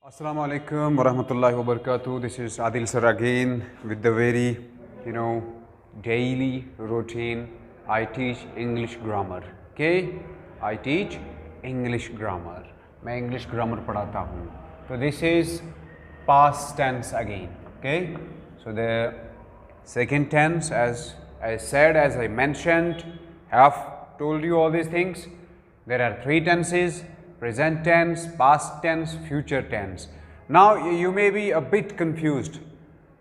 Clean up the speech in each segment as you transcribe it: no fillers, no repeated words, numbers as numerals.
Assalamu alaikum warahmatullahi wabarakatuh. This is Adil sir again with the very, daily routine. I teach English grammar. Okay? I teach English grammar. मैं English grammar पढ़ाता हूँ. So this is past tense again. Okay? So the second tense, as I said, as I mentioned, have told you all these things. There are three tenses: present tense, past tense, future tense. Now you may be a bit confused.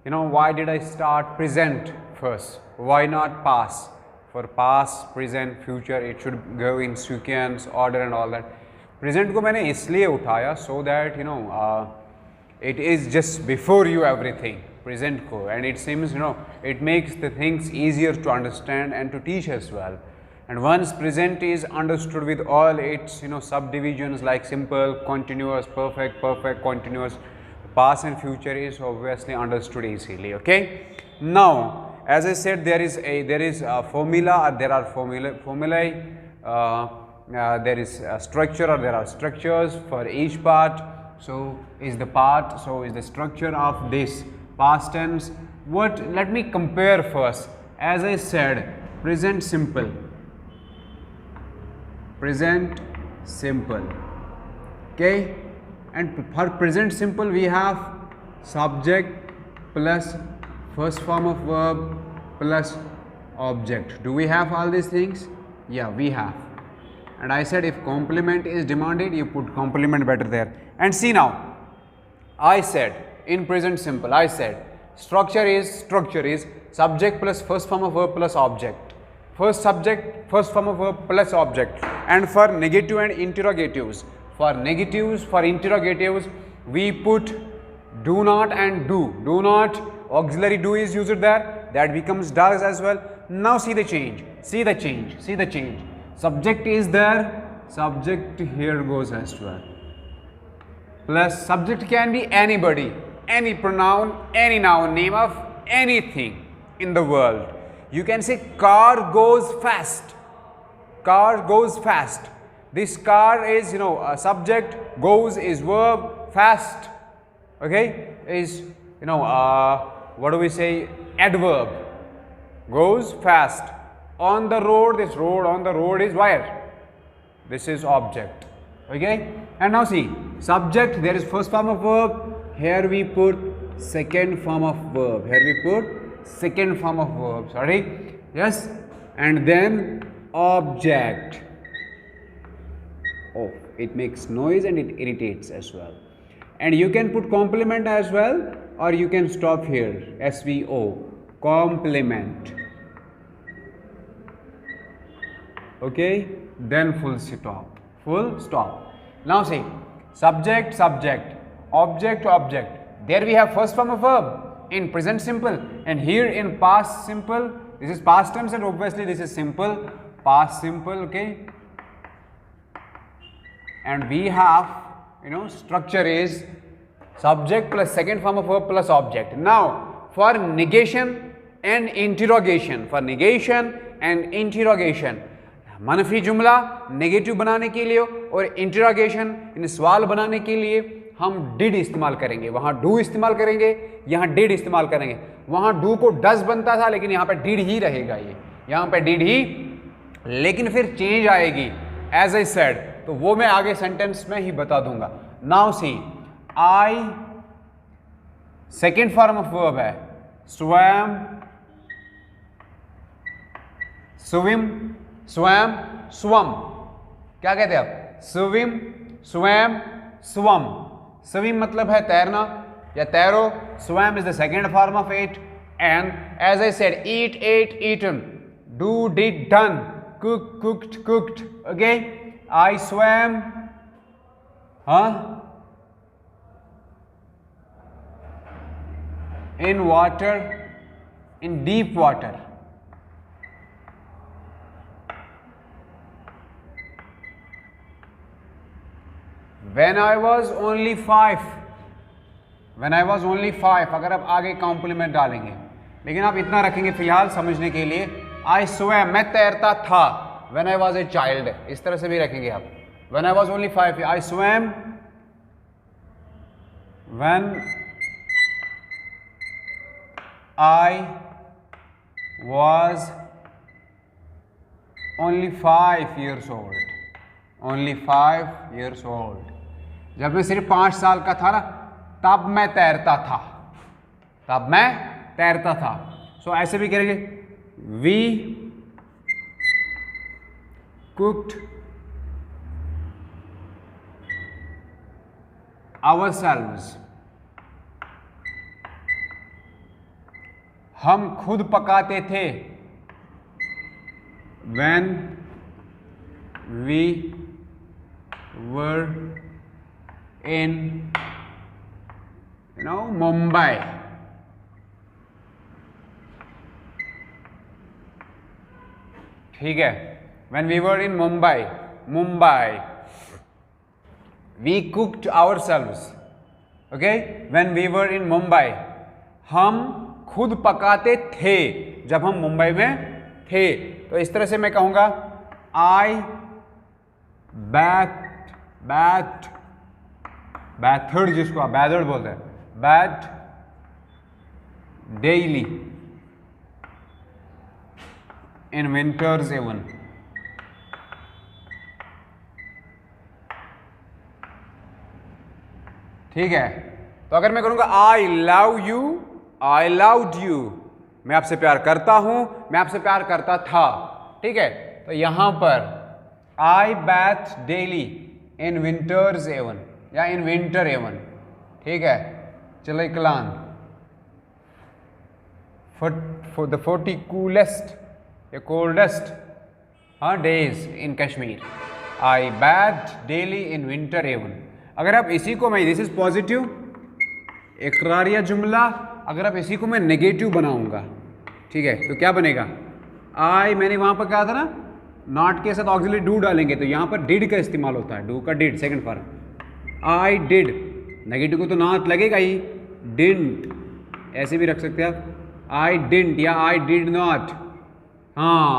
Why did I start present first? Why not past? For past, present, future, it should go in sequence, order and all that. Present को मैंने इसलिए उठाया so that it is just before you everything. Present को, and it seems it makes the things easier to understand and to teach as well. And once present is understood with all its subdivisions like simple, continuous, perfect, continuous, past and future is obviously understood easily. Okay. Now, as I said, there is a formula, or there are formulae. There is a structure, or there are structures for each part. So is the part. So is the structure of this past tense. Let me compare first. As I said, present simple. Present simple. Okay, and for present simple we have subject plus first form of verb plus object. Do we have all these things? Yeah, we have. And I said if complement is demanded, you put complement better there. And see now, I said in present simple, I said structure is subject plus first form of verb plus object. First subject, first form of verb plus object. And for negative and interrogatives, for interrogatives, we put do not and do. Do not, auxiliary do is used there, that becomes does as well. Now see the change, Subject is there, subject here goes as well. Plus subject can be anybody, any pronoun, any noun, name of anything in the world. You can say car goes fast. Car goes fast. This car is a subject, goes is verb, fast is what do we say, adverb. Goes fast. On the road, this road, on the road is where? This is object. Okay, and now see, subject, there is first form of verb, here we put second form of verb, sorry, yes, and then object. Oh, it makes noise and it irritates as well. And you can put complement as well, or you can stop here, SVO, complement. Okay, then full stop. Now see, subject, object. There we have first form of verb in present simple, and here in past simple, this is past tense, and obviously this is simple, past simple. Okay, and we have structure is subject plus second form of verb plus object. Now for negation and interrogation, मनफी जुमला negative बनाने के लिए और interrogation इन सवाल बनाने के लिए हम डिड इस्तेमाल करेंगे. वहाँ डू इस्तेमाल करेंगे, यहाँ डिड इस्तेमाल करेंगे. वहाँ डू को डज बनता था, लेकिन यहाँ पे डिड ही रहेगा. ये यहाँ पे डिड ही, लेकिन फिर चेंज आएगी एज आई सेड, तो वो मैं आगे सेंटेंस में ही बता दूंगा. Now see, I second form of verb है स्वयं, स्वयं, स्वम. क्या कहते हैं आप? स्वयं, स्वम. स्विम मतलब है तैरना या तैरो. Swam is the second form of it. And as I said, eat, ate, eaten, do, did, done, cook, cooked. Okay, I swam in water, in deep water. When I was only 5, अगर आप आगे complement डालेंगे, लेकिन आप इतना रखेंगे फिलहाल समझने के लिए. I swam, मैं तैरता था. When I was a child, इस तरह से भी रखेंगे आप. When I was only 5, I swam when I was only 5 years old, only 5 years old, जब मैं सिर्फ 5 साल का था ना, तब मैं तैरता था, तब मैं तैरता था। सो ऐसे भी करेंगे, वी कुक्ड ourselves, हम खुद पकाते थे, when we were in Mumbai, ठीक है, when we were in Mumbai, we cooked ourselves, okay, when we were in Mumbai, हम खुद पकाते थे जब हम मुंबई में थे। तो इस तरह से मैं कहूंगा I bathed, जिसको आप bathed बोलते हैं, bathed daily in winters even, ठीक है। तो अगर मैं करूंगा I love you, I loved you, मैं आपसे प्यार करता हूं, मैं आपसे प्यार करता था, ठीक है। तो यहां पर I bathed daily in winters even, या in winter even, ठीक है। चलो इकलान, for the 40 coolest या coldest days in Kashmir, I bathed daily in winter even। अगर आप इसी को मैं, दिस इज पॉजिटिव इकरारिया जुमला, अगर आप इसी को मैं नेगेटिव बनाऊंगा, ठीक है, तो क्या बनेगा? आई, मैंने वहां पर कहा था ना, नॉट के साथ ऑक्सिलरी डू डालेंगे, तो यहां पर डिड का इस्तेमाल होता है, डू का did, second form. I did, negative को तो नॉट लगेगा ही, डिडंट ऐसे भी रख सकते हैं आप, आई डिडंट या आई डिड नॉट, हाँ,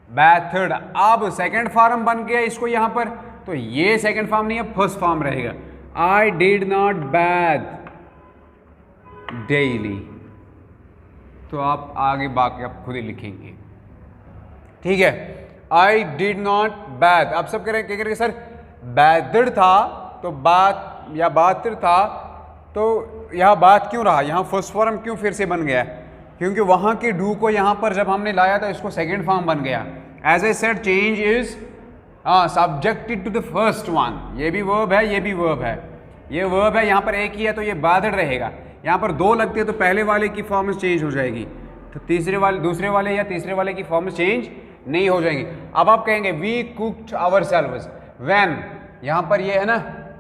बैथड। अब सेकंड फॉर्म बन गया इसको यहां पर, तो ये सेकंड फॉर्म नहीं है, फर्स्ट फॉर्म रहेगा। आई डिड नॉट बैथ डेली, तो आप आगे बाकी आप खुद ही लिखेंगे, ठीक है। आई डिड नॉट बैथ, आप सब करें क्या करेंगे सर, बैथड था तो बात या बातिर था, तो यहां बात क्यों रहा, यहां फर्स्ट फॉर्म क्यों फिर से बन गया? क्योंकि वहां के डू को यहां पर जब हमने लाया था इसको सेकंड फॉर्म बन गया। As I said, change is subjected to the first one, ये भी वर्ब है, ये भी वर्ब है, ये वर्ब है, यहाँ पर एक ही है तो ये बादड़ रहेगा। यहाँ पर दो लगती है तो पहले वाले की फॉर्म चेंज हो जाएगी, तो तीसरे वाले, दूसरे वाले या तीसरे वाले की फॉर्म चेंज नहीं हो जाएंगी। अब आप कहेंगे वी कुक्ड आवरसेल्व्स व्हेन, यहाँ पर ये है ना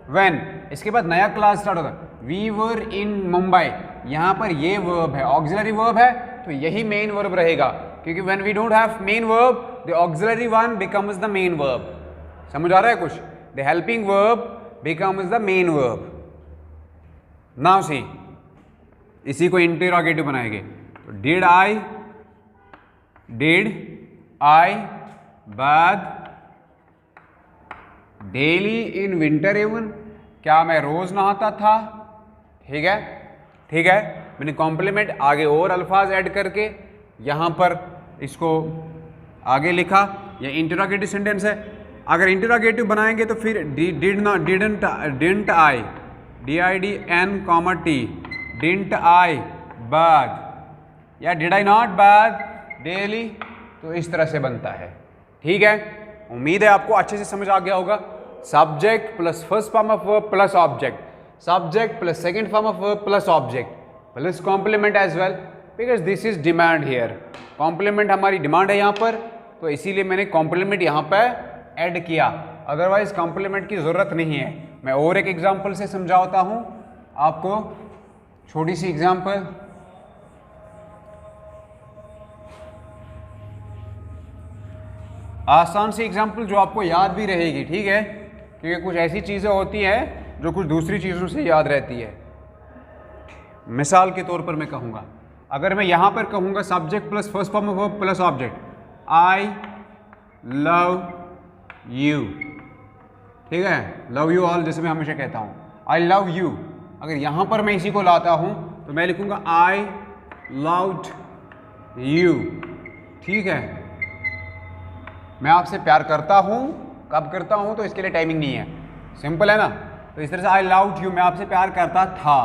व्हेन, इसके बाद नया क्लास स्टार्ट होगा, वी वर इन मुंबई, यहाँ पर ये वर्ब है, ऑक्सिलरी वर्ब है, तो यही मेन वर्ब रहेगा, क्योंकि when we don't have main verb the auxiliary one becomes the main verb. समझ आ रहा है कुछ? The helping verb becomes the main verb. Now see, इसी को इंटरोगेटिव बनाएंगे, तो did I bath daily in winter even, क्या मैं रोज नहाता था? ठीक है, ठीक है, मैंने कॉम्प्लीमेंट आगे और अल्फाज ऐड करके यहां पर इसको आगे लिखा, यह इंटरोगेटिव सेंटेंस है। अगर इंटरोगेटिव बनाएंगे तो फिर didn't I, DIDN, T, didn't I bath या did I not bath daily, तो इस तरह से बनता है। ठीक है, उम्मीद है आपको अच्छे से समझ आ गया होगा। Subject plus first form of verb plus object, subject plus second form of verb plus object plus complement as well, because this is demand here. Complement हमारी डिमांड है यहाँ पर, तो इसीलिए मैंने कॉम्प्लीमेंट यहाँ पर ऐड किया, अदरवाइज कॉम्प्लीमेंट की ज़रूरत नहीं है। मैं और एक एग्जाम्पल से समझाता हूँ आपको, छोटी सी एग्जाम्पल। आसान सी एग्जाम्पल जो आपको याद भी रहेगी, ठीक है, क्योंकि कुछ ऐसी चीज़ें होती हैं जो कुछ दूसरी चीज़ों से याद रहती है। मिसाल के तौर पर मैं कहूँगा, अगर मैं यहाँ पर कहूँगा subject plus first form of verb plus object, I love you, ठीक है, लव यू ऑल जैसे मैं हमेशा कहता हूँ, आई लव यू, अगर यहाँ पर मैं इसी को लाता हूँ तो मैं लिखूँगा आई लव्ड यू। ठीक है, मैं आपसे प्यार करता हूँ, कब करता हूँ तो इसके लिए टाइमिंग नहीं है, सिंपल है ना। तो इस तरह से आई लव्ड यू, मैं आपसे प्यार करता था,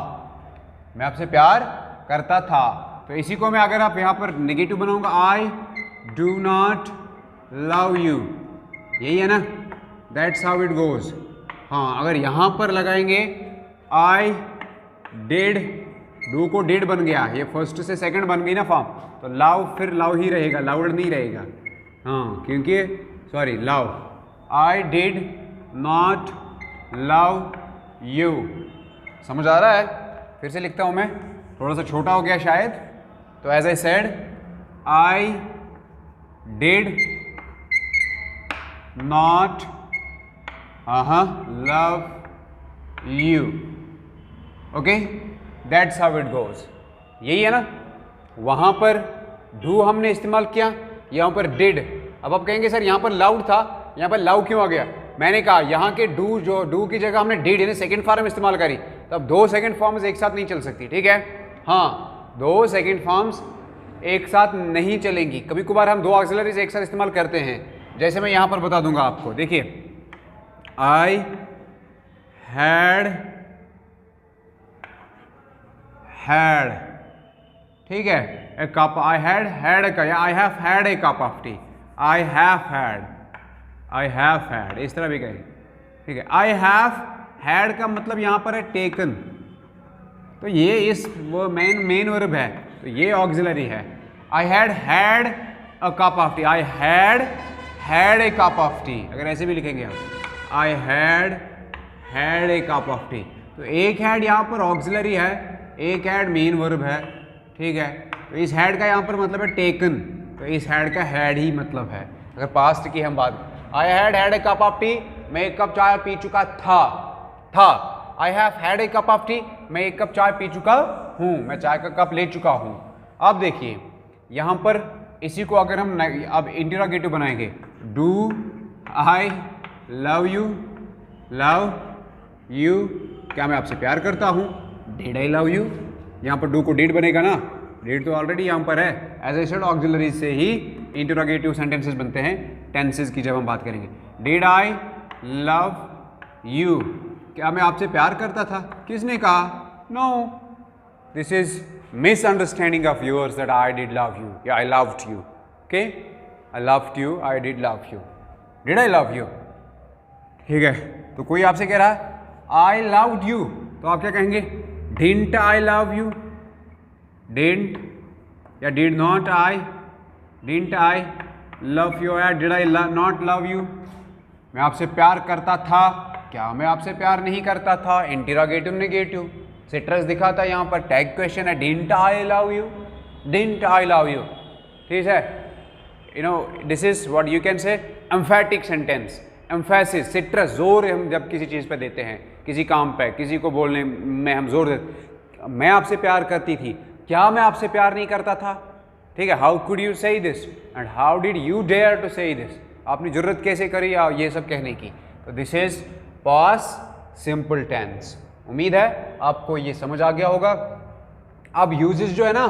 मैं आपसे प्यार करता था। तो इसी को मैं अगर आप यहाँ पर नेगेटिव बनाऊंगा, I do not love you, यही है ना, दैट्स हाउ इट गोज। हाँ, अगर यहाँ पर लगाएंगे आई डिड, डू को डिड बन गया, ये फर्स्ट से सेकंड बन गई ना फॉर्म, तो लव फिर लव ही रहेगा, लाउड नहीं रहेगा। हाँ, क्योंकि sorry love, I did not love you. समझ आ रहा है? फिर से लिखता हूँ मैं, थोड़ा सा छोटा हो गया शायद। तो as I said, I did not love you. Okay, that's how it goes, यही है ना। वहाँ पर डू हमने इस्तेमाल किया, यहाँ पर डिड। अब आप कहेंगे सर यहाँ पर लाउड था, यहाँ पर लव क्यों आ गया? मैंने कहा यहाँ के डू, जो डू की जगह हमने डिड यानी सेकंड फॉर्म इस्तेमाल करी, तो अब दो सेकंड फॉर्म्स एक साथ नहीं चल सकती। ठीक है, हाँ, दो सेकंड फॉर्म्स एक साथ नहीं चलेंगी। कभी कभार हम दो ऑक्सिलरीज एक साथ इस्तेमाल करते हैं, जैसे मैं यहाँ पर बता दूंगा आपको। देखिए, आई हैड, ठीक है, ए कप, आई हैड या I have had a cup of T, I have had, इस तरह भी कहें। ठीक है, आई हैव हैड का मतलब यहाँ पर है टेकन, तो ये इस वो मेन वर्ब है, तो ये ऑक्सिलरी है। I had a cup of T, I had a cup of T, अगर ऐसे भी लिखेंगे हम, I had a cup of T, तो एक हैड यहाँ पर ऑक्सिलरी है, एक हैड मेन वर्ब है। ठीक है, तो इस हैड का यहाँ पर मतलब है टेकन, तो इस हैड का हैड ही मतलब है। अगर पास्ट की हम बात, I had a cup of T, मैं एक कप चाय पी चुका था। I have had a cup of T, मैं एक कप चाय पी चुका हूँ, मैं चाय का कप ले चुका हूँ। अब देखिए यहाँ पर इसी को अगर हम अब इंटरोगेटिव बनाएंगे, डू आई लव यू, क्या मैं आपसे प्यार करता हूँ? डिड आई लव यू, यहाँ पर डू को डिड बनेगा ना, डिड तो ऑलरेडी यहाँ पर है। एज आई सेड, ऑक्सिलरी से ही इंटरोगेटिव सेंटेंसेस बनते हैं टेंसेस की जब हम बात करेंगे। डिड आई लव यू, क्या मैं आपसे प्यार करता था? किसने कहा? No, this is misunderstanding of yours that I did love you या I loved you. Okay, I loved you, I did love you, did I love you. ठीक है, तो कोई आपसे कह रहा है आई लव्ड यू, तो आप क्या कहेंगे? Didn't I love you, didn't या did not I, didn't I love you या did I not love you. मैं आपसे प्यार करता था, क्या मैं आपसे प्यार नहीं करता था? इंटरोगेटिव नेगेटिव, सिट्रस दिखा था यहाँ पर, टैग क्वेश्चन है, didn't I love you, didn't I love you. ठीक है, you know this is what you can say एम्फैटिक sentence. Emphasis, citrus, जोर हम जब किसी चीज़ पे देते हैं, किसी काम पे, किसी को बोलने में हम जोर देते। मैं आपसे प्यार करती थी, क्या मैं आपसे प्यार नहीं करता था? ठीक है, how could you say this and how did you dare to say this, आपने जरूरत कैसे करी ये सब कहने की? तो this is past simple tense. उम्मीद है आपको ये समझ आ गया होगा। अब यूजेस जो है ना,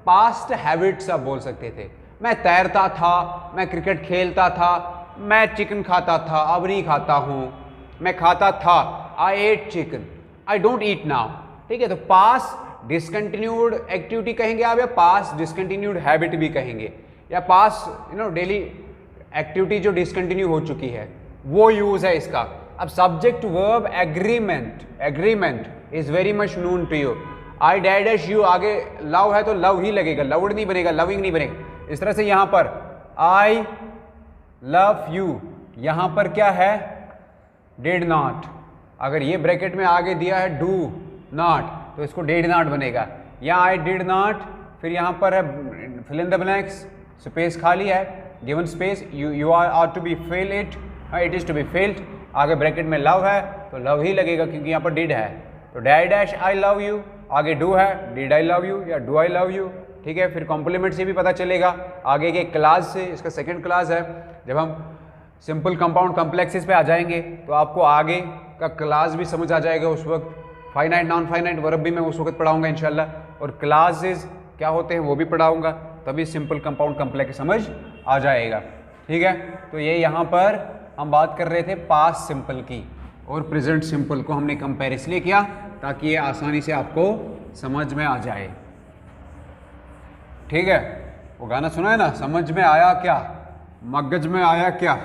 पास्ट हैबिट्स आप बोल सकते थे, मैं तैरता था, मैं क्रिकेट खेलता था, मैं चिकन खाता था, अब नहीं खाता हूँ, मैं खाता था, I ate chicken, I don't eat now. ठीक है, तो पास डिसकंटिन्यूड एक्टिविटी कहेंगे आप, या पास डिसकंटिन्यूड हैबिट भी कहेंगे, या पास डेली एक्टिविटी जो डिसकंटिन्यू हो चुकी है, वो यूज है इसका। अब subject verb agreement is very much known to you. I dash you, आगे लव है तो लव ही लगेगा, लव्ड नहीं बनेगा, लविंग नहीं बनेगा। इस तरह से यहाँ पर आई लव यू, यहाँ पर क्या है? Did not. अगर ये ब्रैकेट में आगे दिया है डू नॉट, तो इसको डिड नॉट बनेगा। या आई डिड नॉट, फिर यहाँ पर है fill in the blanks, space खाली है, given space, you are to be fill it, it is to be filled. आगे ब्रैकेट में लव है तो लव ही लगेगा क्योंकि यहाँ पर डिड है, तो डैश आई लव यू, आगे डू है, डिड आई लव यू या डू आई लव यू। ठीक है, फिर कॉम्प्लीमेंट से भी पता चलेगा, आगे के क्लास से, इसका सेकंड क्लास है, जब हम सिंपल कंपाउंड कॉम्प्लेक्सेस पे आ जाएंगे तो आपको आगे का क्लास भी समझ आ जाएगा उस वक्त। फाइनाइट नॉन फाइनाइट वर्ब भी मैं उस वक्त पढ़ाऊंगा इंशाल्लाह, और क्लासेस क्या होते हैं वो भी पढ़ाऊंगा, तभी सिंपल कंपाउंड कम्प्लेक्स समझ आ जाएगा। ठीक है, तो ये यहाँ पर हम बात कर रहे थे पास्ट सिंपल की, और प्रेजेंट सिंपल को हमने कंपेयर इसलिए किया ताकि ये आसानी से आपको समझ में आ जाए। ठीक है, वो गाना सुना है ना, समझ में आया क्या मगज में आया क्या,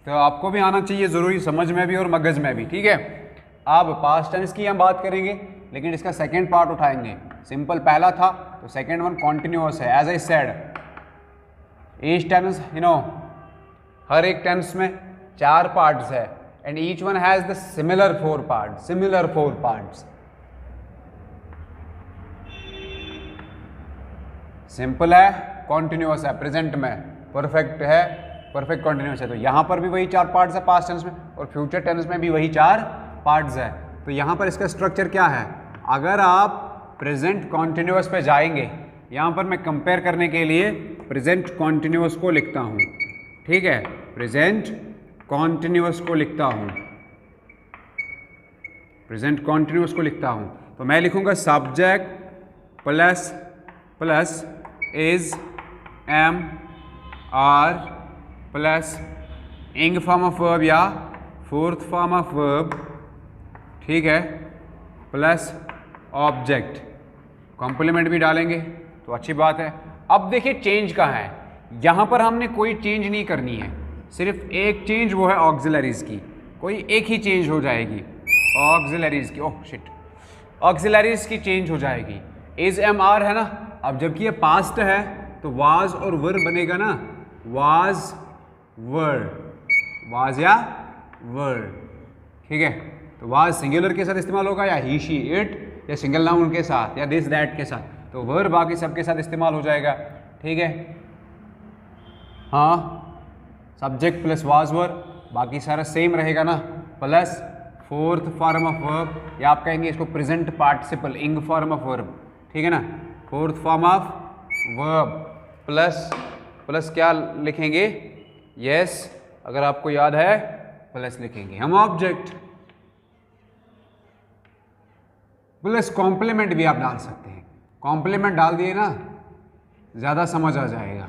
तो आपको भी आना चाहिए ज़रूरी, समझ में भी और मगज में भी। ठीक है, अब पास्ट टेंस की हम बात करेंगे, लेकिन इसका सेकेंड पार्ट उठाएंगे। सिंपल पहला था, तो सेकेंड वन कॉन्टिन्यूअस है। As I said, each tense हर एक टेंस में 4 पार्ट्स है, and each one has the similar 4 parts. Simple है, कॉन्टिन्यूअस है, प्रेजेंट में परफेक्ट है, परफेक्ट कॉन्टिन्यूअस है। तो यहाँ पर भी वही 4 पार्ट्स है पास्ट टेंस में, और फ्यूचर टेंस में भी वही 4 पार्ट्स है। तो यहाँ पर इसका स्ट्रक्चर क्या है, अगर आप प्रेजेंट कॉन्टिन्यूअस पे जाएंगे, यहाँ पर मैं कंपेयर करने के लिए प्रेजेंट कॉन्टिन्यूअस को लिखता हूँ। ठीक है, प्रेजेंट कॉन्टिन्यूअस को लिखता हूँ, प्रेजेंट कॉन्टिन्यूअस को लिखता हूँ, तो मैं लिखूँगा subject plus is am are plus ing form of verb या फोर्थ फॉर्म ऑफ वर्ब, ठीक है, प्लस ऑब्जेक्ट, कॉम्प्लीमेंट भी डालेंगे तो अच्छी बात है। अब देखिए चेंज कहाँ है, यहाँ पर हमने कोई चेंज नहीं करनी है, सिर्फ एक चेंज, वो है ऑक्सिलरीज की, कोई एक ही चेंज हो जाएगी ऑक्सिलरीज की, ओह शिट, ऑक्सिलरीज की चेंज हो जाएगी। इज एम आर है ना, अब जबकि ये पास्ट है तो वाज और वर बनेगा ना, वाज वर, वाज या वर। ठीक है, तो वाज सिंगुलर के साथ इस्तेमाल होगा, या ही शी इट, या सिंगल नाउन के साथ, या दिस दैट के साथ, तो वर बाकी सबके साथ इस्तेमाल हो जाएगा। ठीक है, हाँ, सब्जेक्ट प्लस वाज वर, बाकी सारा सेम रहेगा ना, plus fourth form of verb, या आप कहेंगे इसको प्रेजेंट पार्टिसिपल, इंग फॉर्म ऑफ वर्ब। ठीक है ना, fourth form of verb plus क्या लिखेंगे, यस, अगर आपको याद है प्लस लिखेंगे हम ऑब्जेक्ट, प्लस कॉम्प्लीमेंट भी आप डाल सकते हैं, कॉम्प्लीमेंट डाल दिए ना ज़्यादा समझ आ जाएगा।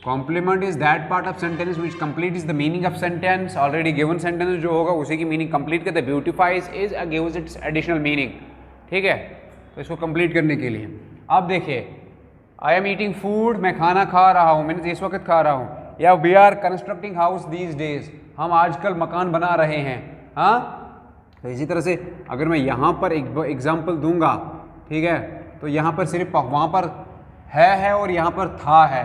Complement is that part of sentence which complete is the meaning of sentence, already given sentence जो होगा उसी की मीनिंग कंप्लीट करते, beautifies is gives its additional meaning. ठीक है, तो इसको कंप्लीट करने के लिए अब देखिए, आई एम ईटिंग फूड, मैं खाना खा रहा हूँ, मैंने इस वक्त खा रहा हूँ, या we are constructing house these days, हम आजकल मकान बना रहे हैं। हाँ, तो इसी तरह से अगर मैं यहाँ पर एक एग्जाम्पल दूंगा, ठीक है, तो यहाँ पर सिर्फ वहाँ पर है और यहाँ पर था है,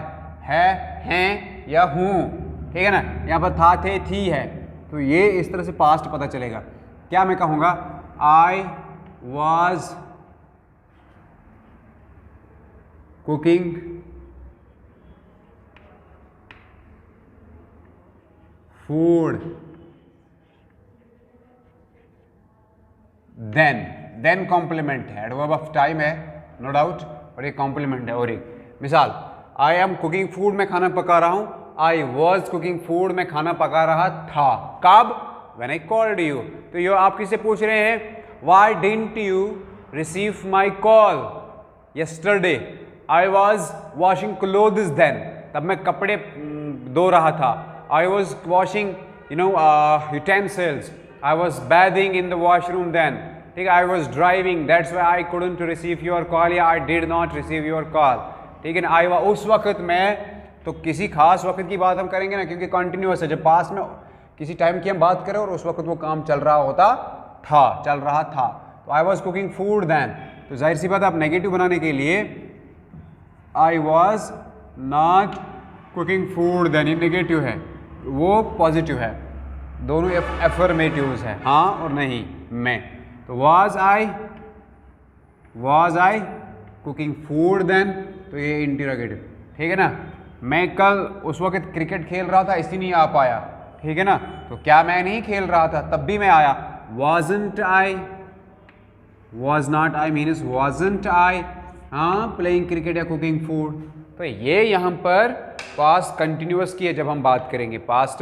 हैं या हूँ, ठीक है ना, यहाँ पर था, थे, थी है, तो ये इस तरह से पास्ट पता चलेगा। क्या मैं कहूँगा, I was cooking food, then complement है, एडवर्ब ऑफ टाइम है नो डाउट, और ये कॉम्प्लीमेंट है। और एक मिसाल, आई एम कुकिंग फूड, मैं खाना पका रहा हूं, आई वॉज कुकिंग फूड, मैं खाना पका रहा था, कब, व्हेन आई कॉल्ड यू। तो ये आप किससे पूछ रहे हैं, why didn't you receive my call yesterday, I was washing clothes then, तब मैं कपड़े धो रहा था, I was washing utensils, I was bathing in the washroom then, ठीक है, I was driving, that's why I couldn't receive your call, या I did not receive your call. ठीक है ना, आई उस वक्त में, तो किसी खास वक्त की बात हम करेंगे ना, क्योंकि कंटिन्यूअस है, जब पास में किसी टाइम की हम बात करें और उस वक्त वो काम चल रहा था, तो I was cooking food then, तो जाहिर सी बात आप नेगेटिव बनाने के लिए I was not cooking food then, ये नेगेटिव है, वो पॉजिटिव है, दोनों एफर्मेटिव्स है, हाँ और नहीं में। तो was I cooking food then, तो ये इंटरोगेटिव। ठीक है ना, मैं कल उस वक्त क्रिकेट खेल रहा था इसलिए नहीं आ पाया, ठीक है ना, तो क्या मैं नहीं खेल रहा था तब भी मैं आया, wasn't I, was not I means wasn't I, हाँ, प्लेइंग क्रिकेट या कुकिंग फूड। तो ये यहाँ पर पास्ट कंटिन्यूअस की है जब हम बात करेंगे, पास्ट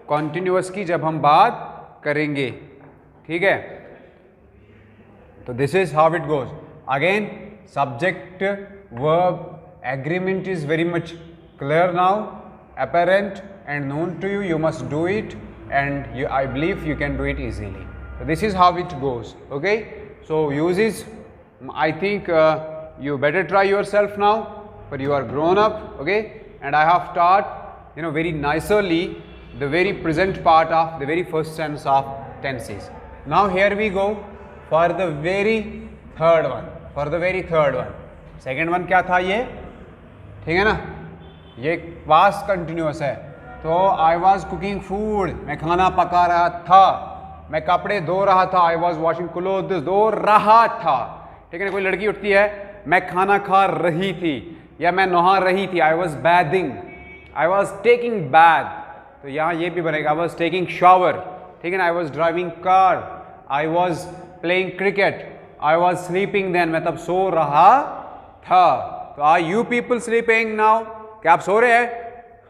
कंटिन्यूअस की जब हम बात करेंगे। ठीक है, तो this is how it goes. Again subject verb agreement is very much clear now, apparent and known to you. You must do it, and I believe you can do it easily. So this is how it goes. Okay, so uses, I think you better try yourself now, but you are grown up. Okay, and I have taught very nicely the very present part of the very first tense of tenses. Now here we go for the very third one. Second one क्या था ये, ठीक है ना, ये past continuous है. तो I was cooking food, मैं खाना पका रहा था. मैं कपड़े धो रहा था, आई वॉज वॉशिंग क्लोथ्स, धो रहा था. ठीक है ना, कोई लड़की उठती है, मैं खाना खा रही थी या मैं नहा रही थी, I was bathing, I was taking bath. तो यहाँ ये भी बनेगा, आई वॉज टेकिंग शावर. ठीक है ना, I was driving car, I was playing cricket, I was sleeping then, मैं तब सो रहा था. तो are you people sleeping now? क्या आप सो रहे हैं?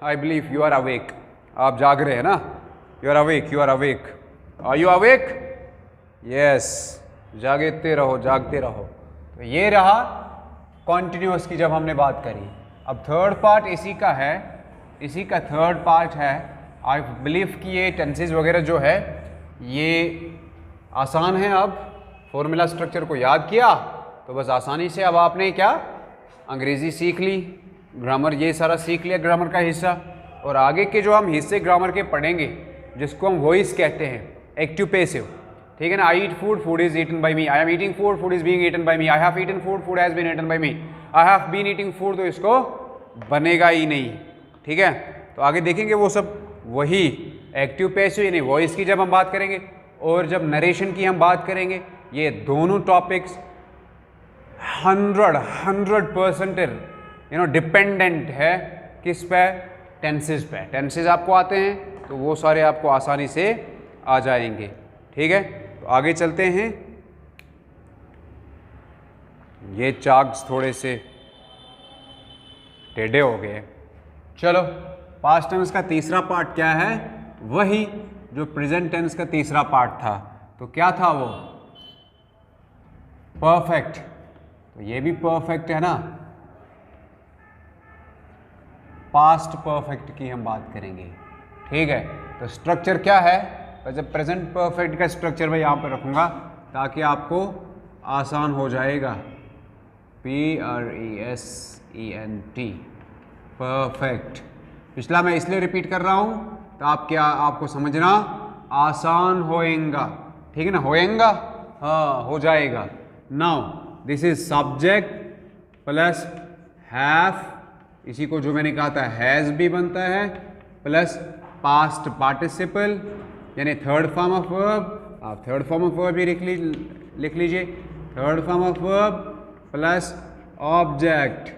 I believe you are awake. आप जाग रहे हैं ना? You are awake, you are awake. Are you awake? Yes, जागते रहो, जागते रहो. तो ये रहा कॉन्टिन्यूअस की जब हमने बात करी. अब थर्ड पार्ट इसी का है, इसी का थर्ड पार्ट है. आई बिलीव कि ये टेंसेज वगैरह जो है ये आसान है. अब फॉर्मूला स्ट्रक्चर को याद किया तो बस आसानी से अब आपने क्या अंग्रेज़ी सीख ली, ग्रामर ये सारा सीख लिया, ग्रामर का हिस्सा. और आगे के जो हम हिस्से ग्रामर के पढ़ेंगे जिसको हम वॉइस कहते हैं, एक्टिव पैसिव. ठीक है ना, I eat food, food is eaten by me. I am eating food, food is being eaten by me. I have eaten food, food has been eaten by me. I have been eating food, तो इसको बनेगा ही नहीं. ठीक है, तो आगे देखेंगे वो सब वही एक्टिव पैसिव यानी वॉइस की जब हम बात करेंगे और जब नरेशन की हम बात करेंगे, ये दोनों टॉपिक्स 100% डिपेंडेंट है किस पे? टेंसेस पे. टेंसेस आपको आते हैं तो वो सारे आपको आसानी से आ जाएंगे. ठीक है, तो आगे चलते हैं. ये चार्ट्स थोड़े से टेढ़े हो गए. चलो, पास्ट टेंस का तीसरा पार्ट क्या है? वही जो प्रेजेंट टेंस का तीसरा पार्ट था. तो क्या था वो? परफेक्ट. तो ये भी परफेक्ट है ना, पास्ट परफेक्ट की हम बात करेंगे. ठीक है, तो स्ट्रक्चर क्या है? तो जब प्रेजेंट परफेक्ट का स्ट्रक्चर मैं यहाँ पर रखूँगा ताकि आपको आसान हो जाएगा. PRESENT, perfect. पिछला मैं इसलिए रिपीट कर रहा हूँ तो आपको समझना आसान होएगा. ठीक है ना, होएगा, हाँ हो जाएगा. Now this is subject plus have, इसी को जो मैंने कहा था हैज़ भी बनता है, प्लस पास्ट पार्टिसिपल यानी थर्ड फॉर्म ऑफ वर्ब. आप थर्ड फॉर्म ऑफ वर्ब भी लिख लीजिए. Third form of verb plus object.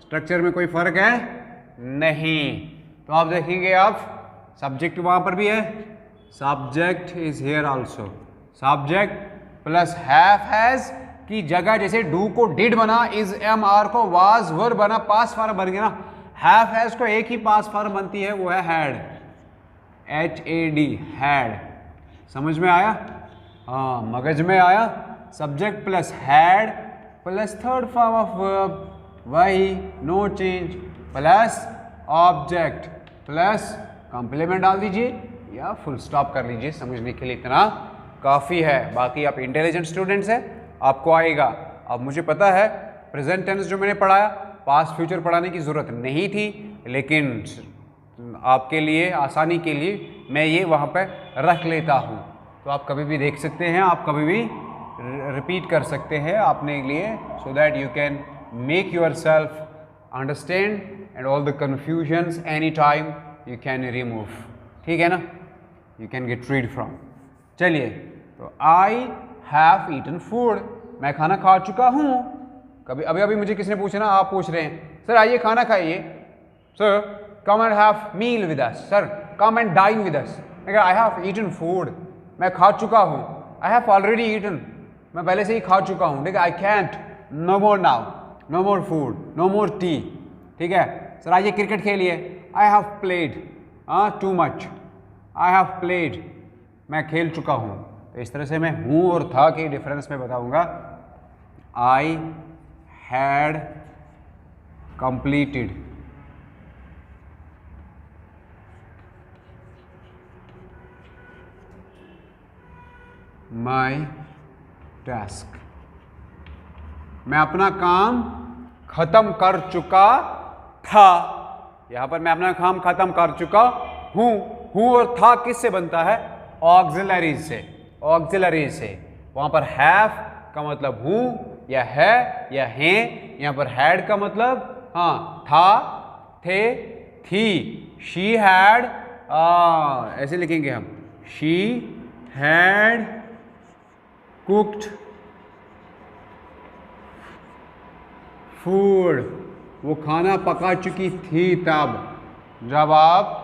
Structure में कोई फर्क है नहीं. तो आप देखेंगे आप सब्जेक्ट वहाँ पर भी है, subject is here also. Subject plus have has की जगह जैसे डू को डिड बना, इज एम आर को वाज वर्ब बना, पास फॉर्म बन गया ना. हैव हैज को एक ही पास फॉर्म बनती है, वो है हैड, HAD, हैड. समझ में आया? हाँ, मगज में आया. Subject plus had plus third form of verb, वही no change, plus object plus complement डाल दीजिए या फुल स्टॉप कर लीजिए. समझने के लिए इतना काफ़ी है. बाकी आप इंटेलिजेंट स्टूडेंट्स हैं, आपको आएगा. अब मुझे पता है प्रेजेंट टेंस जो मैंने पढ़ाया, पास्ट फ्यूचर पढ़ाने की ज़रूरत नहीं थी, लेकिन आपके लिए आसानी के लिए मैं ये वहाँ पर रख लेता हूँ. तो आप कभी भी देख सकते हैं, आप कभी भी रिपीट कर सकते हैं अपने लिए, so that you can make your self understand and all the confusions any time you can remove. ठीक है ना, you can get rid from. चलिए, तो आई हैव ईटन फूड, मैं खाना खा चुका हूँ. कभी अभी मुझे किसने पूछा ना, आप पूछ रहे हैं सर आइए खाना खाइए, sir come and have meal with us, sir come and dine with us. I have eaten food, मैं खा चुका हूँ. आई हैव ऑलरेडी ईटन, मैं पहले से ही खा चुका हूँ. ठीक है, I can't, no more now, no more food, no more tea. ठीक है, सर आइए क्रिकेट खेलिए. I have played, too much, I have played, मैं खेल चुका हूँ. तो इस तरह से मैं हूँ और था के डिफरेंस में बताऊंगा। I had completed my task, मैं अपना काम खत्म कर चुका था। यहां पर मैं अपना काम खत्म कर चुका हूं। हूं और था किससे बनता है? ऑक्सिलरी से। ऑक्सिलरी से वहां पर हैव का मतलब हूं या है या हैं। यहां पर हैड का मतलब हाँ था, थे, थी। शी हैड, ऐसे लिखेंगे हम, शी हैड कुक्ड फूड, वो खाना पका चुकी थी तब जब आप,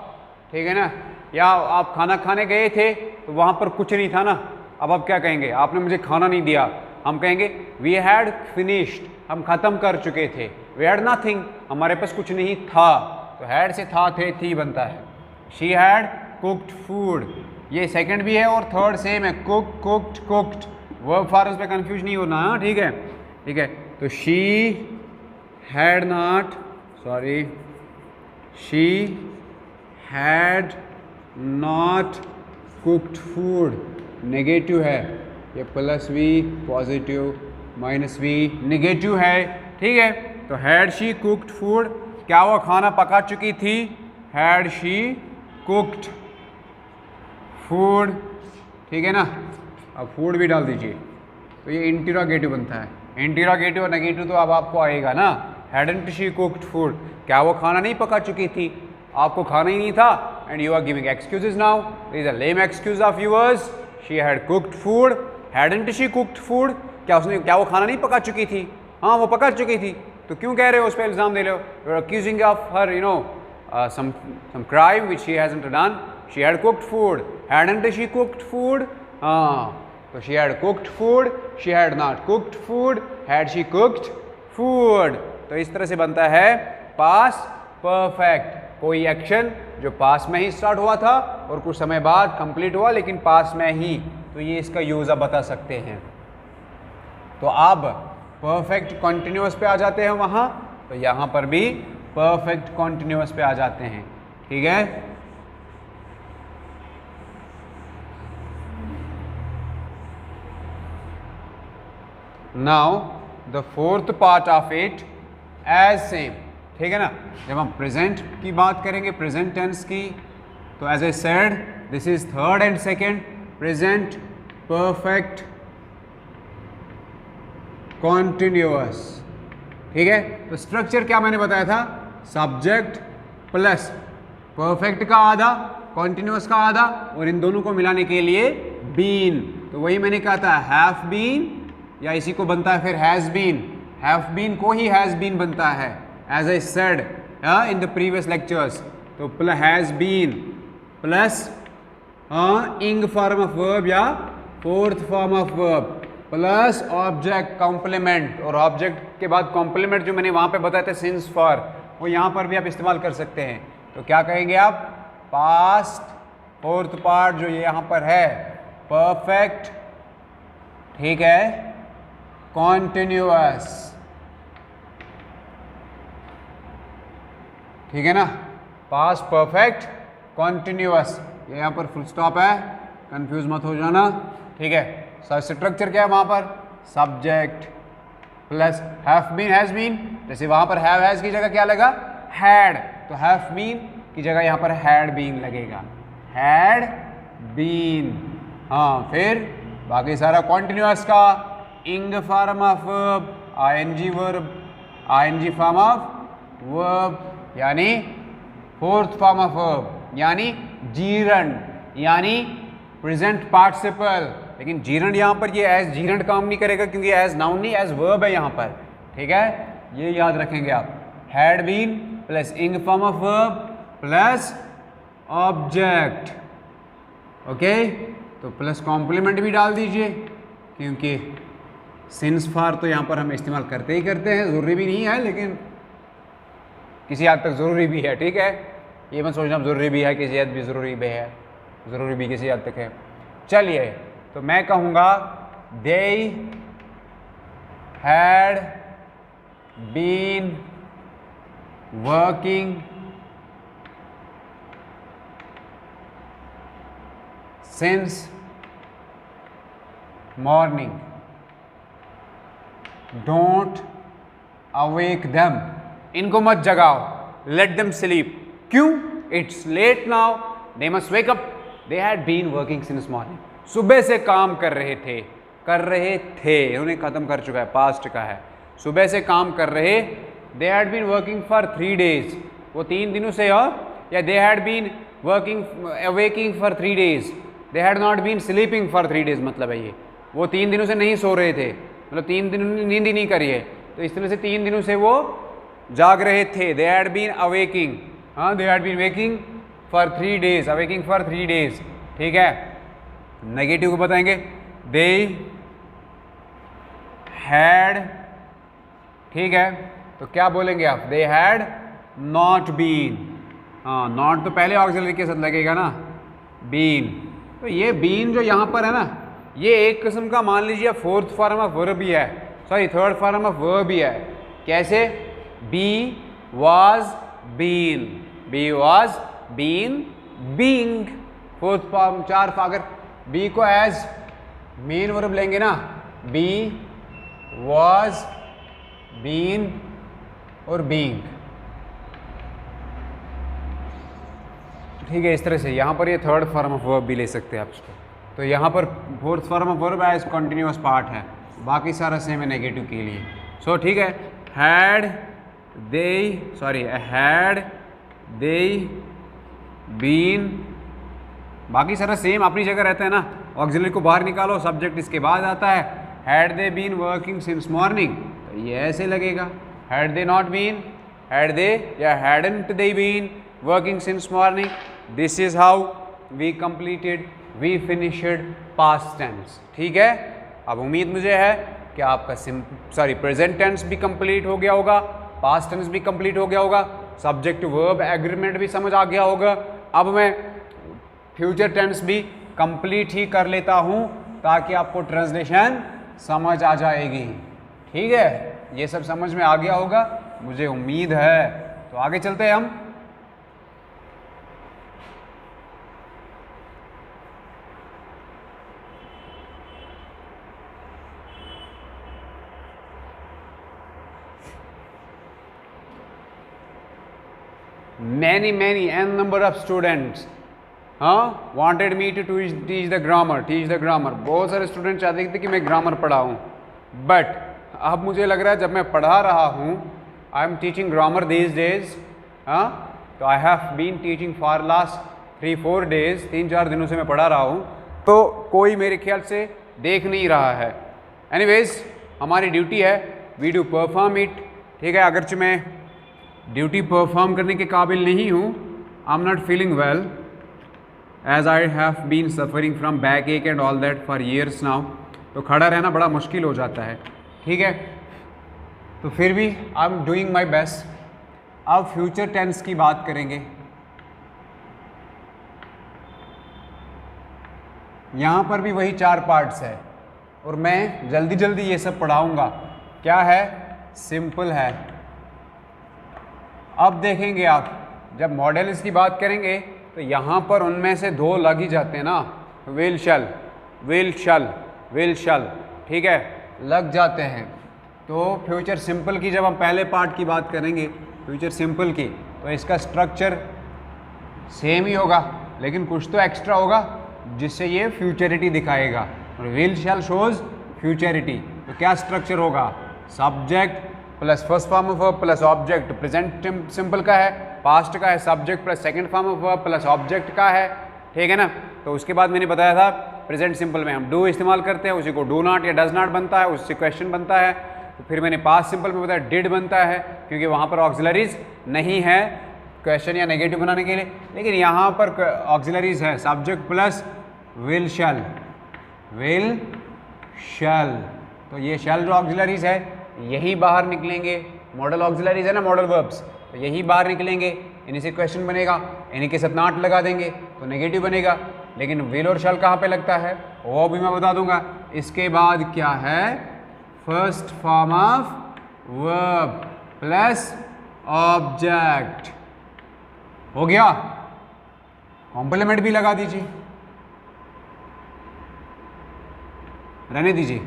ठीक है ना, या आप खाना खाने गए थे तो वहाँ पर कुछ नहीं था ना। अब आप क्या कहेंगे? आपने मुझे खाना नहीं दिया, हम कहेंगे वी हैड फिनिश्ड, हम ख़त्म कर चुके थे। वी हैड नथिंग, हमारे पास कुछ नहीं था। तो हैड से था, थे, थी बनता है। शी हैड कुक्ड फूड, ये सेकंड भी है और थर्ड सेम है, cook, cooked, cooked. Verb forms पे कंफ्यूज नहीं होना, हाँ ठीक है, ठीक है। तो she had not, sorry, she had not cooked food, negative है ये, plus V positive, minus V negative है, ठीक है। तो हैड शी कुक्ड फूड, क्या वो खाना पका चुकी थी? हैड शी कुक्ड फूड, ठीक है ना। अब फूड भी डाल दीजिए, तो ये इंटरोगेटिव बनता है। इंटरोगेटिव और नेगेटिव तो अब आपको आएगा ना। हैडंट शी कुक्ड फूड, क्या वो खाना नहीं पका चुकी थी? आपको खाना ही नहीं था and you are giving excuses now. This is a lame excuse of yours. She had cooked food, hadn't she cooked food, क्या वो खाना नहीं पका चुकी थी? हाँ वो पका चुकी थी। तो क्यों कह रहे हो, उस पर इल्ज़ाम दे रहे हो? You are accusing of her, you know, some crime which she hasn't done. She had cooked food. Hadn't she cooked food? So she had cooked food. She had not cooked food. Had she cooked food? तो इस तरह से बनता है past perfect. कोई action जो past में ही start हुआ था और कुछ समय बाद कंप्लीट हुआ लेकिन पास्ट में ही, तो ये इसका यूज आप बता सकते हैं। तो अब परफेक्ट कॉन्टिन्यूअस पे आ जाते हैं वहाँ, तो यहाँ पर भी परफेक्ट कॉन्टिन्यूअस पे आ जाते हैं, ठीक है। Now the fourth part of it as same, ठीक है ना। जब हम प्रेजेंट की बात करेंगे, प्रेजेंट टेंस की, तो as I said this is third and second present perfect continuous, ठीक है। तो स्ट्रक्चर क्या मैंने बताया था? सब्जेक्ट प्लस परफेक्ट का आधा, कॉन्टिन्यूअस का आधा, और इन दोनों को मिलाने के लिए बीन। तो वही मैंने कहा था, हैव बीन, या इसी को बनता है फिर हैज बीन। हैव बीन को ही हैज बीन बनता है, as I said in the previous lectures. तो plus has been plus ing form of verb या fourth form of verb plus object complement, और ऑब्जेक्ट के बाद कॉम्प्लीमेंट जो मैंने वहाँ पे बताया था सिंस फॉर, वो यहाँ पर भी आप इस्तेमाल कर सकते हैं। तो क्या कहेंगे आप? पास्ट फोर्थ पार्ट जो ये यहाँ पर है परफेक्ट, ठीक है, कॉन्टिन्यूअस, ठीक है ना। पास्ट परफेक्ट कॉन्टिन्यूअस, ये यहाँ पर फुल स्टॉप है, कंफ्यूज मत हो जाना, ठीक है। स्ट्रक्चर क्या है वहाँ पर? Subject plus have been has been, जैसे वहाँ पर हैव हैज की जगह क्या लगा? हैड, तो हैव बीन की जगह यहाँ पर हैड बीन लगेगा, हैड बीन। हाँ, फिर बाकी सारा कॉन्टिन्यूअस का ing form of verb, ING verb, ING form of verb, यानी फोर्थ फॉर्म ऑफ वर्ब, यानी जीरंड, यानी प्रेजेंट पार्टिसिपल। लेकिन जीरंड यहाँ पर ये एज जीरंड काम नहीं करेगा क्योंकि एज नाउन नहीं, एज वर्ब है यहाँ पर, ठीक है। ये याद रखेंगे आप, had been plus ing form of verb plus object, okay. तो प्लस कॉम्प्लीमेंट भी डाल दीजिए क्योंकि सिंस फॉर तो यहाँ पर हम इस्तेमाल करते ही करते हैं, ज़रूरी भी नहीं है लेकिन किसी हद तक ज़रूरी भी है, ठीक है। ये मत सोचना ज़रूरी भी है, किसी हद भी ज़रूरी भी है, ज़रूरी भी किसी हद तक है। चलिए, तो तो मैं कहूँगा they had been working since morning, don't awake them, इनको मत जगाओ, लेट देम स्लीप। क्यों? It's late now, they must wake up, they had been working since morning, सुबह से काम कर रहे थे, उन्हें खत्म कर चुका है, पास्ट का है, सुबह से काम कर रहे, they had been working for 3 days, वो 3 दिनों से, या they had been working awaking for 3 days, they had not been sleeping for 3 days, मतलब है ये वो 3 दिनों से नहीं सो रहे थे, मतलब 3 दिन नींद ही नहीं करी है, तो इस तरह से 3 दिनों से वो जाग रहे थे। दे हैड बीन अवेकिंग, हाँ they had been waking for 3 days, awaking for 3 days, ठीक है। नेगेटिव को बताएंगे, दे हैड, ठीक है, तो क्या बोलेंगे आप, दे हैड नॉट बीन, हाँ नॉट तो पहले ऑक्सिलरी के साथ लगेगा ना, बीन, तो ये बीन जो यहाँ पर है ना, ये एक किस्म का मान लीजिए 4th फॉर्म ऑफ वर्ब भी है, sorry 3rd form of verb भी है। कैसे? Be was been, be was been, being 4th form, 4 अगर बी को एज मेन वर्ब लेंगे ना, बी वॉज बीन और बीइंग, ठीक है। इस तरह से यहाँ पर ये 3rd फॉर्म ऑफ वर्ब भी ले सकते हैं आप इसको। तो यहाँ पर 4th form of verb as continuous part है, बाकी सारा सेम है नेगेटिव के लिए। सो ठीक है, हैड दे बीन, बाकी सारा सेम अपनी जगह रहता है ना, ऑक्सिलरी को बाहर निकालो, सब्जेक्ट इसके बाद आता है, had they been working since morning, तो ये ऐसे लगेगा, had they not been, had they या hadn't they been working since morning, this is how we completed, we finished past tense, ठीक है। अब उम्मीद मुझे है कि आपका प्रेजेंट टेंस भी कंप्लीट हो गया होगा, पास्ट टेंस भी कंप्लीट हो गया होगा, सब्जेक्ट वर्ब एग्रीमेंट भी समझ आ गया होगा। अब मैं फ्यूचर टेंस भी कंप्लीट ही कर लेता हूँ ताकि आपको ट्रांसलेशन समझ आ जाएगी, ठीक है। ये सब समझ में आ गया होगा मुझे उम्मीद है। तो आगे चलते हैं हम। Many n number of students wanted me to teach the grammar, बहुत सारे स्टूडेंट चाहते थे कि मैं ग्रामर पढ़ाऊँ, बट अब मुझे लग रहा है जब मैं पढ़ा रहा हूँ, I am teaching grammar these days, तो I have been teaching for last 3-4 days, 3-4 दिनों से मैं पढ़ा रहा हूँ, तो कोई मेरे ख्याल से देख नहीं रहा है। एनीवेज हमारी ड्यूटी है, वी डू परफॉर्म इट, ठीक है। अगरचे मैं ड्यूटी परफॉर्म करने के काबिल नहीं हूँ, I am not feeling well as I have been suffering from backache and all that for years now, तो खड़ा रहना बड़ा मुश्किल हो जाता है, ठीक है। तो फिर भी I am doing my best. अब फ्यूचर टेंस की बात करेंगे। यहाँ पर भी वही 4 पार्ट्स है और मैं जल्दी जल्दी ये सब पढ़ाऊँगा। क्या है? सिंपल है। अब देखेंगे आप, जब मॉडल्स की बात करेंगे तो यहाँ पर उनमें से 2 लग ही जाते हैं ना, विल शल, ठीक है, लग जाते हैं। तो फ्यूचर सिंपल की जब हम पहले पार्ट की बात करेंगे, फ्यूचर सिंपल की, तो इसका स्ट्रक्चर सेम ही होगा, लेकिन कुछ तो एक्स्ट्रा होगा जिससे ये फ्यूचरिटी दिखाएगा। विल शैल शोज फ्यूचरिटी, तो क्या स्ट्रक्चर होगा? Subject plus first form of verb plus object, present simple का है, पास्ट का है, subject plus second form of verb plus object का है, ठीक है ना। तो उसके बाद मैंने बताया था प्रेजेंट सिंपल में हम डू इस्तेमाल करते हैं, उसी को डू नॉट या डज नॉट बनता है, उससे क्वेश्चन बनता है। तो फिर मैंने पास्ट सिंपल में बताया डिड बनता है, क्योंकि वहाँ पर ऑक्सिलरीज नहीं है क्वेश्चन या नेगेटिव बनाने के लिए, लेकिन यहाँ पर ऑक्सिलरीज है, सब्जेक्ट प्लस विल शैल, तो ये शैल जो ऑक्सिलरीज है यही बाहर निकलेंगे। मॉडल ऑक्सिलरीज है ना, मॉडल वर्ब्स, तो यही बाहर निकलेंगे, इन्हीं से क्वेश्चन बनेगा, इन्हीं के साथ नॉट लगा देंगे तो नेगेटिव बनेगा, लेकिन विल और शैल कहाँ पे लगता है वो भी मैं बता दूंगा। इसके बाद क्या है, first form of verb plus object हो गया। कॉम्प्लीमेंट भी लगा दीजिए, रहने दीजिए।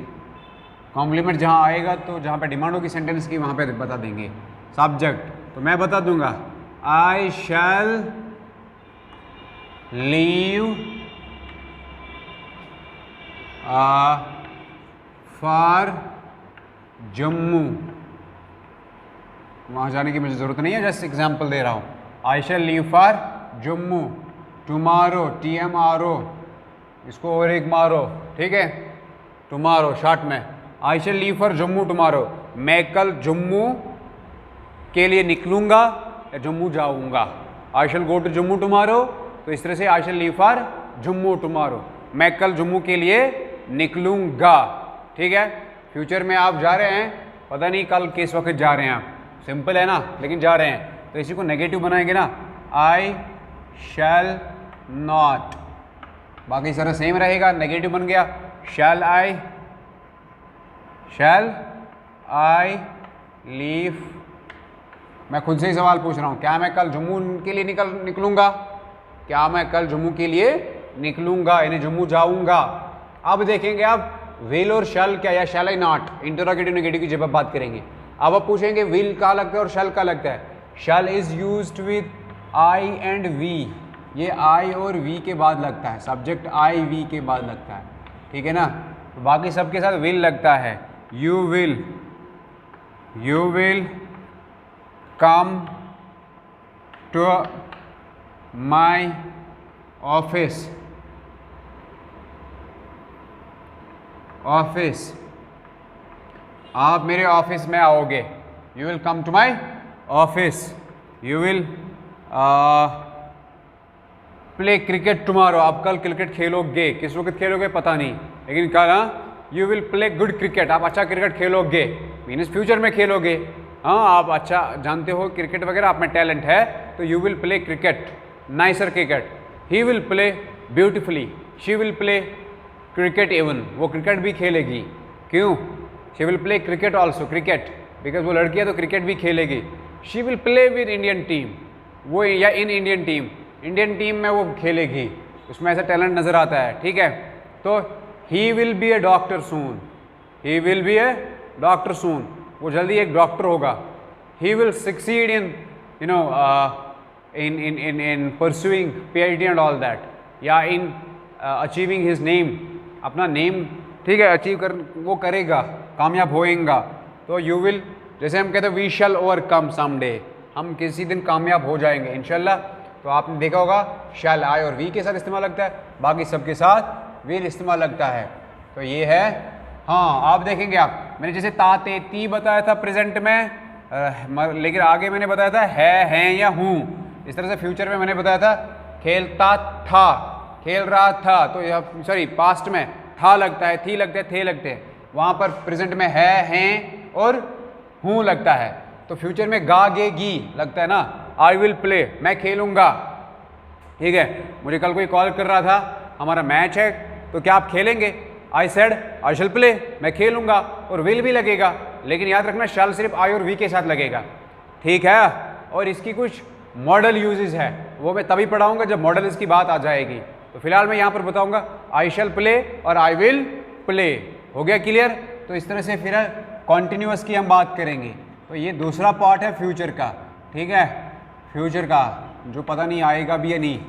कॉम्प्लीमेंट जहाँ आएगा तो जहाँ पे डिमांड होगी सेंटेंस की वहाँ पे बता देंगे। सब्जेक्ट तो मैं बता दूंगा, आई शैल लीव फॉर जम्मू, वहाँ जाने की मुझे ज़रूरत नहीं है, जस्ट एग्जाम्पल दे रहा हूँ। I shall leave for Jammu tomorrow, TMRO, इसको और एक मारो, ठीक है, टुमारो शॉर्ट में। आई shall leave for Jammu tomorrow, मैं कल जम्मू के लिए निकलूंगा या जम्मू जाऊंगा। आई शैल गो टू जम्मू टुमारो, तो इस तरह से आई shall leave for Jammu tomorrow, मैं कल जम्मू के लिए निकलूंगा, ठीक है। फ्यूचर में आप जा रहे हैं, पता नहीं कल किस वक्त जा रहे हैं आप, सिंपल है ना, लेकिन जा रहे हैं, तो इसी को नेगेटिव बनाएंगे ना, आई शैल नॉट, बाकी सारा सेम रहेगा, नेगेटिव बन गया। शैल आई लीव, मैं खुद से ही सवाल पूछ रहा हूँ, क्या मैं कल जम्मू के लिए निकलूंगा, क्या मैं कल जम्मू के लिए निकलूंगा, यानी जम्मू जाऊंगा। अब देखेंगे आप विल और शैल क्या, या शैल आई नॉट, इंटरोगेटिव नेगेटिव की जब आप बात करेंगे। अब आप पूछेंगे विल का लगता है और शैल का लगता है। Shall is used with I and we, ये आई और वी के बाद लगता है, सब्जेक्ट आई वी के बाद लगता है, ठीक है ना। तो बाकी सबके साथ विल लगता है। You will come to my office, आप मेरे ऑफिस में आओगे। You will come to my office, you will play cricket tomorrow, आप कल क्रिकेट खेलोगे, किस वक्त खेलोगे पता नहीं, लेकिन कल you will play good cricket, आप अच्छा क्रिकेट खेलोगे, मीन्स फ्यूचर में खेलोगे। हाँ, आप अच्छा जानते हो क्रिकेट वगैरह, आप में टैलेंट है, तो you will play cricket, nicer cricket. He will play beautifully, she will play cricket even, वो क्रिकेट भी खेलेगी, क्यों, she will play cricket also, cricket, because वो लड़की है तो क्रिकेट भी खेलेगी। She will play with Indian team, वो या इन इंडियन टीम में वो खेलेगी, उसमें ऐसा टैलेंट नज़र आता है, ठीक है। तो he will be a doctor soon, he will be a doctor soon, वो जल्दी एक डॉक्टर होगा। He will succeed in you know in pursuing PhD and all that, या इन अचीविंग हिज नेम, अपना नेम, ठीक है, अचीव कर वो करेगा, कामयाब होएगा। तो यू विल, जैसे हम कहते हैं वी शैल ओवरकम समडे, हम किसी दिन कामयाब हो जाएंगे इंशाल्लाह। तो आपने देखा होगा शैल आई और वी के साथ इस्तेमाल लगता है, बाकी सबके साथ विल इस्तेमाल लगता है। तो ये है। हाँ, आप देखेंगे, आप मैंने जैसे ता ते ती बताया था प्रेजेंट में, लेकिन आगे मैंने बताया था है, हैं या हूँ। इस तरह से फ्यूचर में मैंने बताया था खेलता था, खेल रहा था, तो यह सॉरी पास्ट में था लगता है, थी लगते हैं, थे लगते हैं, वहाँ पर प्रेजेंट में है, हैं और हूँ लगता है। तो फ्यूचर में गा गे गी लगता है ना, आई विल प्ले, मैं खेलूँगा, ठीक है। मुझे कल कोई कॉल कर रहा था, हमारा मैच है, तो क्या आप खेलेंगे, आई सेड आई शैल प्ले, मैं खेलूँगा, और विल भी लगेगा, लेकिन याद रखना शैल सिर्फ आई और वी के साथ लगेगा, ठीक है। और इसकी कुछ मॉडल यूजेस है, वो मैं तभी पढ़ाऊँगा जब मॉडल इसकी बात आ जाएगी। तो फिलहाल मैं यहाँ पर बताऊँगा आई शैल प्ले और आई विल प्ले, हो गया क्लियर। तो इस तरह से फिर कॉन्टिन्यूअस की हम बात करेंगे। तो ये दूसरा पार्ट है फ्यूचर का, ठीक है, फ्यूचर का जो पता नहीं आएगा भी या नहीं,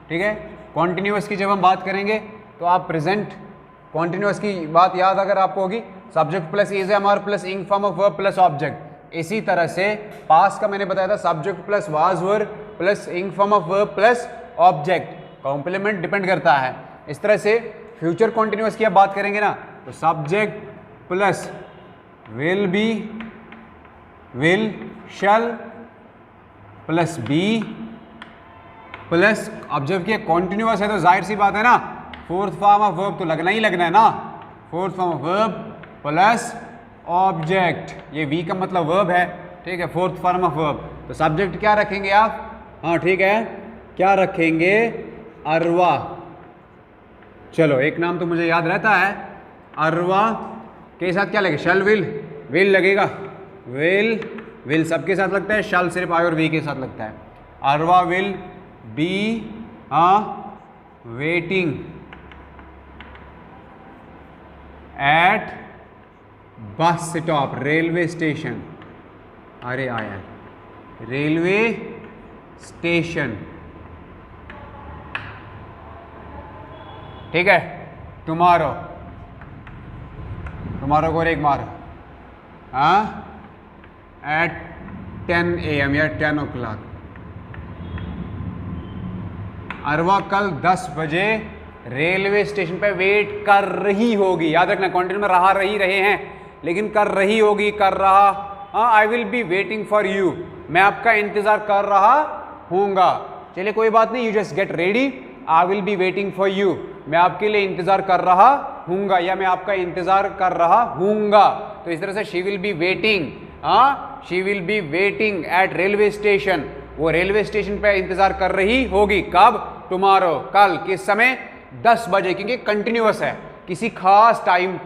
ठीक है। कॉन्टिन्यूअस की जब हम बात करेंगे तो आप प्रेजेंट कॉन्टिन्यूअस की बात याद अगर आपको होगी, subject plus is am are plus ing form of verb plus object. इसी तरह से पास्ट का मैंने बताया था subject plus was verb plus ing form of verb plus object, complement depend करता है। इस तरह से फ्यूचर कॉन्टिन्यूअस की आप बात करेंगे ना, तो subject plus will be, will shall plus be plus, अब जबकि कॉन्टिन्यूअस है तो जाहिर सी बात है ना, फोर्थ फॉर्म ऑफ वर्ब तो लगना ही लगना है ना, fourth form of verb plus object, ये वी का मतलब वर्ब है, ठीक है, फोर्थ फॉर्म ऑफ वर्ब। तो सब्जेक्ट क्या रखेंगे आप, हाँ ठीक है, क्या रखेंगे, अरवा, चलो एक नाम तो मुझे याद रहता है, अरवा के साथ क्या लगेगा, शल विल लगेगा, विल सबके साथ लगता है, शल सिर्फ आई और वी के साथ लगता है। अरवा will be waiting at bus stop, railway station, अरे आया रेलवे स्टेशन, ठीक है। टुमारो को और एक मार, एट 10 AM या 10 o'clock। अरवा कल 10 बजे रेलवे स्टेशन पे वेट कर रही होगी, याद रखना कॉन्टिन्यू में रहे हैं, लेकिन कर रही होगी, कर रहा, आई will be waiting for you, मैं आपका इंतजार कर रहा हूँगा। चलिए कोई बात नहीं, you just get ready, I will be waiting for you, मैं आपके लिए इंतजार कर रहा हूँगा या मैं आपका इंतजार कर रहा हूँगा। तो इस तरह से she will be waiting, she will be waiting eight railway station, वो रेलवे स्टेशन पे इंतजार कर रही होगी, कब, टुमारो, कल, किस समय, 10 बजे, क्योंकि कंटिन्यूअस है, किसी खास टाइम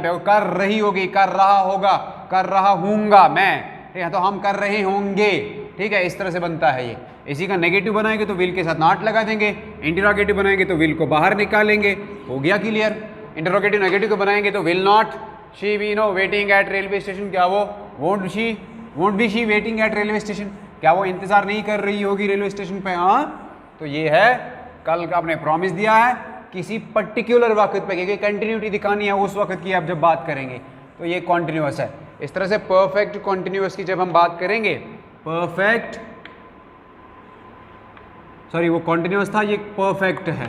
पे वो कर रही होगी, कर रहा होगा, कर रहा हूँगा मैं, ठीक है, तो हम कर रहे होंगे, ठीक है, इस तरह से बनता है ये। इसी का नेगेटिव बनाएंगे तो विल के साथ नॉट लगा देंगे, इंटरोगेटिव बनाएंगे तो विल को बाहर निकालेंगे, हो गया क्लियर। इंटरोगेटिव नेगेटिव को बनाएंगे तो will not she be waiting eight railway station, क्या वो won't be she waiting eight railway station, क्या वो इंतजार नहीं कर रही होगी रेलवे स्टेशन पे, तो ये है कल का आपने प्रॉमिस दिया है किसी पर्टिकुलर वक्त पे, क्योंकि कंटिन्यूटी दिखानी है उस वक्त की आप जब बात करेंगे, तो ये कॉन्टिन्यूअस है। इस तरह से परफेक्ट कॉन्टिन्यूअस की जब हम बात करेंगे, परफेक्ट, सॉरी वो कॉन्टिन्यूअस था, ये परफेक्ट है,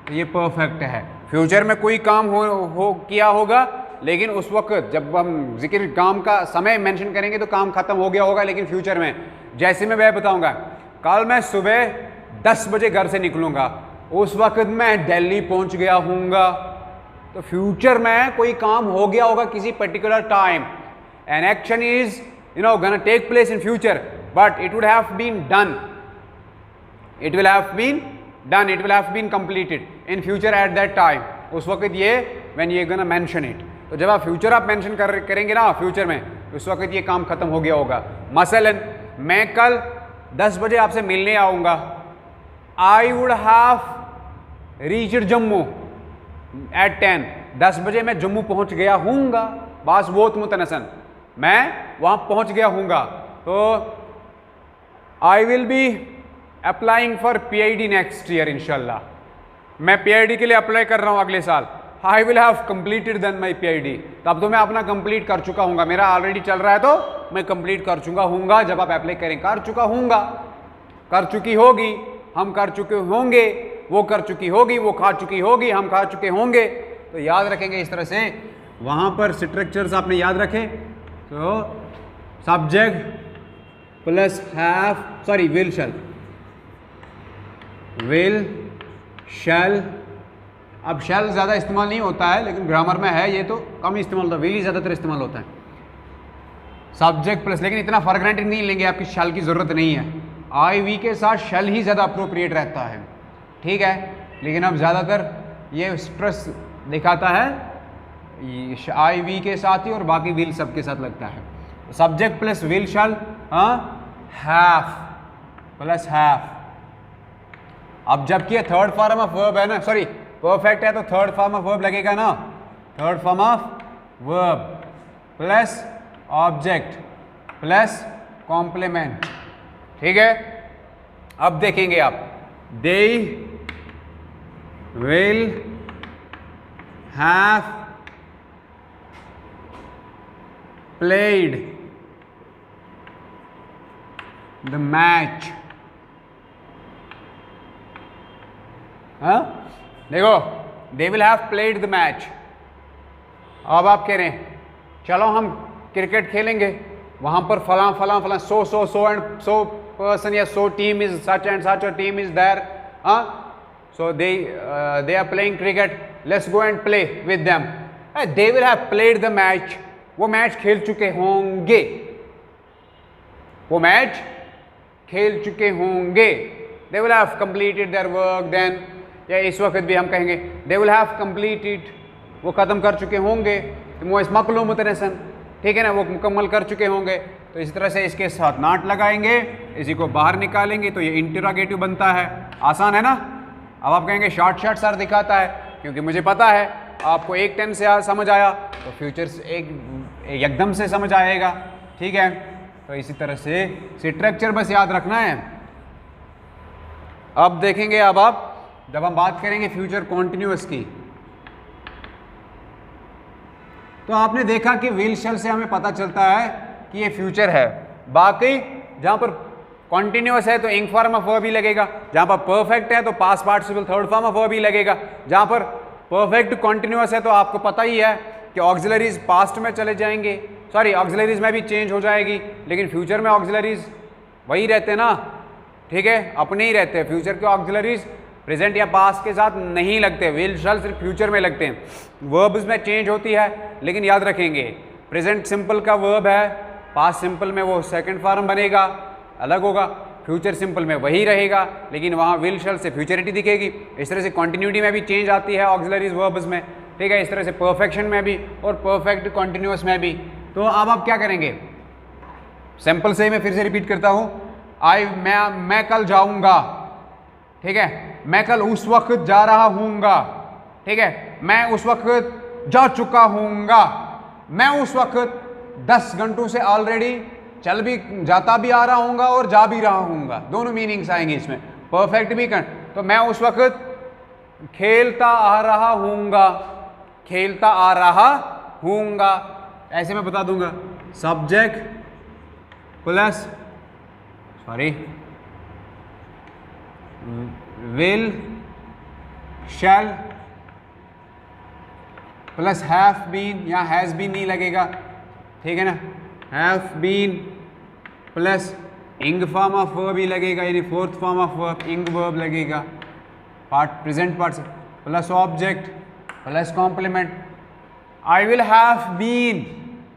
तो ये परफेक्ट है। फ्यूचर में कोई काम हो किया होगा, लेकिन उस वक्त जब हम जिक्र काम का समय मेंशन करेंगे तो काम खत्म हो गया होगा, लेकिन फ्यूचर में, जैसे मैं बताऊंगा कल मैं सुबह 10 बजे घर से निकलूंगा, उस वक्त मैं दिल्ली पहुंच गया हूँगा, तो फ्यूचर में कोई काम हो गया होगा किसी particular time, an action is gonna take place in future, but it would have been done, it will have been completed in future at that time, उस वक्त ये when you gonna mention it, तो जब आप future आप mention करेंगे ना future में, उस वक्त ये काम खत्म हो गया होगा। मसलन मैं कल 10 बजे आपसे मिलने आऊँगा, I would have reached Jammu at 10, 10 बजे मैं जम्मू पहुँच गया हूँगा, बास बहुत मुतनसन, मैं वहाँ पहुँच गया हूँगा, तो I will be applying for PID next year, इंशाल्लाह मैं PID के लिए अप्लाई कर रहा हूँ अगले साल, I will have completed then my PID, तब तो मैं अपना कंप्लीट कर चुका हूँगा, मेरा ऑलरेडी चल रहा है तो मैं कंप्लीट कर चुका हूँगा, जब आप अप्लाई करें, कर चुका हूँगा, कर चुकी होगी, हम कर चुके होंगे, वो कर चुकी होगी, वो खा चुकी होगी, हम खा चुके होंगे, तो याद रखेंगे इस तरह से। वहाँ पर स्ट्रक्चर्स आपने याद रखे, तो subject plus have, sorry will शैल, अब शैल ज़्यादा इस्तेमाल नहीं होता है, लेकिन ग्रामर में है ये तो कम इस्तेमाल होता है, विल ही ज़्यादातर इस्तेमाल होता है, सब्जेक्ट प्लस, लेकिन इतना फॉर ग्रांटेड नहीं लेंगे, आपकी शैल की ज़रूरत नहीं है, आई वी के साथ शैल ही ज़्यादा अप्रोप्रिएट रहता है, ठीक है, लेकिन अब ज़्यादातर ये स्ट्रेस दिखाता है आई वी के साथ ही, और बाकी विल सबके साथ लगता है। Subject plus will shell, have plus have, अब जबकि थर्ड फॉर्म ऑफ वर्ब है ना, सॉरी परफेक्ट है तो थर्ड फॉर्म ऑफ वर्ब लगेगा ना, third form of verb plus object plus complement, ठीक है। अब देखेंगे आप, they will have played the match, देखो they will have played the match, अब आप कह रहे हैं चलो हम क्रिकेट खेलेंगे, वहाँ पर फलां फलां फलां सो एंड सो पर्सन या so team is such and such और team is there, so they are playing cricket, let's go and play with them, they will have played the match, वो match खेल चुके होंगे, वो match खेल चुके होंगे, they will have completed their work then, या इस वक्त भी हम कहेंगे दे विल हैव कंप्लीटेड, वो ख़त्म कर चुके होंगे, मकलू मुतनसन, ठीक है ना, वो मुकम्मल कर चुके होंगे। तो इस तरह से इसके साथ नाट लगाएंगे, इसी को बाहर निकालेंगे तो ये इंटरोगेटिव बनता है। आसान है ना। अब आप कहेंगे शॉर्ट सर दिखाता है, क्योंकि मुझे पता है आपको एक टेंस से समझ आया तो फ्यूचर से एकदम से समझ आएगा, ठीक है। तो इसी तरह से स्ट्रक्चर बस याद रखना है। अब देखेंगे, अब आप जब हम बात करेंगे फ्यूचर कॉन्टिन्यूअस की, तो आपने देखा कि विल शैल से हमें पता चलता है कि ये फ्यूचर है। बाकी जहां पर कॉन्टिन्यूअस है तो इंग फॉर्म ऑफ वर्ब ही लगेगा, जहां पर परफेक्ट है तो past participle third form of verb ही लगेगा, जहां पर परफेक्ट कॉन्टिन्यूअस है तो आपको पता ही है कि ऑक्सिलरीज पास्ट में चले जाएंगे, सॉरी ऑक्सिलरीज में भी चेंज हो जाएगी, लेकिन फ्यूचर में ऑक्सिलरीज वही रहते ना, ठीक है, अपने ही रहते हैं। फ्यूचर के ऑक्सिलरीज प्रेजेंट या पास्ट के साथ नहीं लगते, विल शैल सिर्फ फ्यूचर में लगते हैं। वर्ब्स में चेंज होती है, लेकिन याद रखेंगे प्रेजेंट सिंपल का वर्ब है, पास्ट सिंपल में वो सेकंड फॉर्म बनेगा, अलग होगा, फ्यूचर सिंपल में वही रहेगा, लेकिन वहाँ विल शैल से फ्यूचरिटी दिखेगी। इस तरह से कॉन्टिन्यूटी में भी चेंज आती है ऑक्सिलरीज वर्ब्स में, ठीक है, इस तरह से परफेक्शन में भी और परफेक्ट कॉन्टिन्यूअस में भी। तो अब आप क्या करेंगे, सिंपल से ही मैं फिर से रिपीट करता हूँ, मैं कल जाऊँगा, ठीक है, मैं कल उस वक्त जा रहा हूँगा, ठीक है, मैं उस वक्त जा चुका हूँगा, मैं उस वक्त 10 घंटों से ऑलरेडी चल भी जाता भी आ रहा हूँगा और जा भी रहा हूँगा, दोनों मीनिंग्स आएंगे इसमें, परफेक्ट भी कर। तो मैं उस वक्त खेलता आ रहा हूँगा, खेलता आ रहा हूँगा, ऐसे मैं बता दूंगा subject plus will shall plus have been, या हैज़ बीन नहीं लगेगा, ठीक है ना, have been plus ing form of verb ही लगेगा, यानी फोर्थ फॉर्म ऑफ वर्ब इंग वर्ब लगेगा, पार्ट प्रेजेंट पार्ट से plus object plus complement. I will have been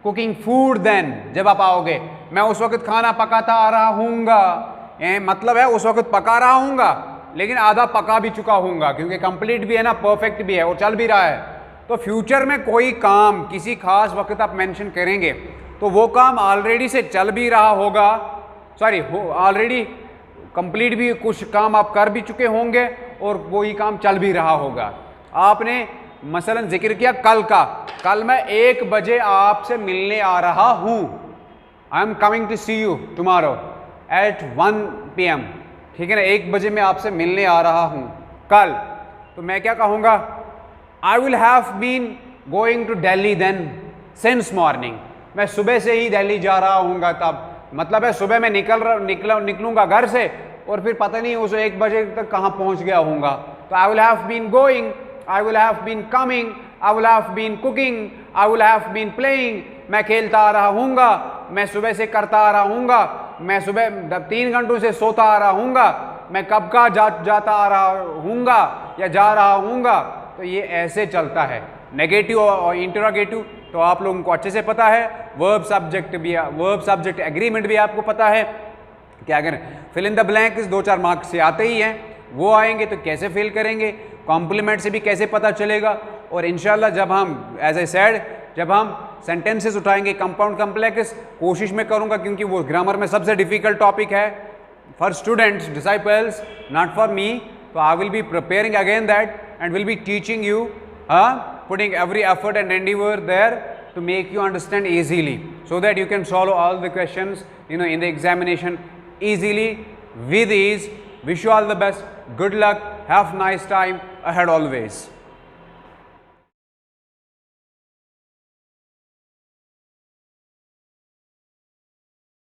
cooking food then, जब आप आओगे मैं उस वक्त खाना पकाता आ रहा हूँगा, मतलब है उस वक्त पका रहा हूँगा, लेकिन आधा पका भी चुका हूँगा, क्योंकि कंप्लीट भी है ना, परफेक्ट भी है और चल भी रहा है। तो फ्यूचर में कोई काम किसी खास वक्त आप मेंशन करेंगे तो वो काम ऑलरेडी से चल भी रहा होगा, सॉरी ऑलरेडी कंप्लीट भी, कुछ काम आप कर भी चुके होंगे और वही काम चल भी रहा होगा। आपने मसलन जिक्र किया कल का, कल मैं 1 बजे आपसे मिलने आ रहा हूँ, I am coming to see you tomorrow at 1 PM, ठीक है ना, 1 बजे मैं आपसे मिलने आ रहा हूँ कल। तो मैं क्या कहूँगा, I will have been going to Delhi then since morning, मैं सुबह से ही दिल्ली जा रहा हूँगा तब, मतलब है सुबह मैं निकलूँगा घर से और फिर पता नहीं उस 1 बजे तक कहाँ पहुँच गया हूँगा। तो I will have been going, I will have been coming, I will have been cooking, I will have been playing, मैं खेलता आ रहा हूँगा, मैं सुबह से करता आ रहा हूँगा, मैं सुबह 3 घंटों से सोता आ रहा हूँगा, मैं कब का जाता आ रहा हूँगा या जा रहा हूँगा। तो ये ऐसे चलता है। नेगेटिव और इंटरोगेटिव तो आप लोगों को अच्छे से पता है, वर्ब सब्जेक्ट भी, वर्ब सब्जेक्ट एग्रीमेंट भी आपको पता है। क्या करें, fill in the blanks 2-4 marks से आते ही हैं, वो आएंगे तो कैसे फिल करेंगे, कॉम्प्लीमेंट से भी कैसे पता चलेगा। और इंशाल्लाह जब हम एज ए सेड जब हम सेंटेंसेस उठाएंगे कंपाउंड कम्प्लेक्स, कोशिश में करूंगा क्योंकि वो ग्रामर में सबसे डिफिकल्ट टॉपिक है for students disciples, not for me. तो I will be preparing again that and will be teaching you, putting every effort and endeavor there to make you understand easily, so that you can solve all the questions in the examination easily with ease. Wish you all the best, good luck, have nice time ahead always.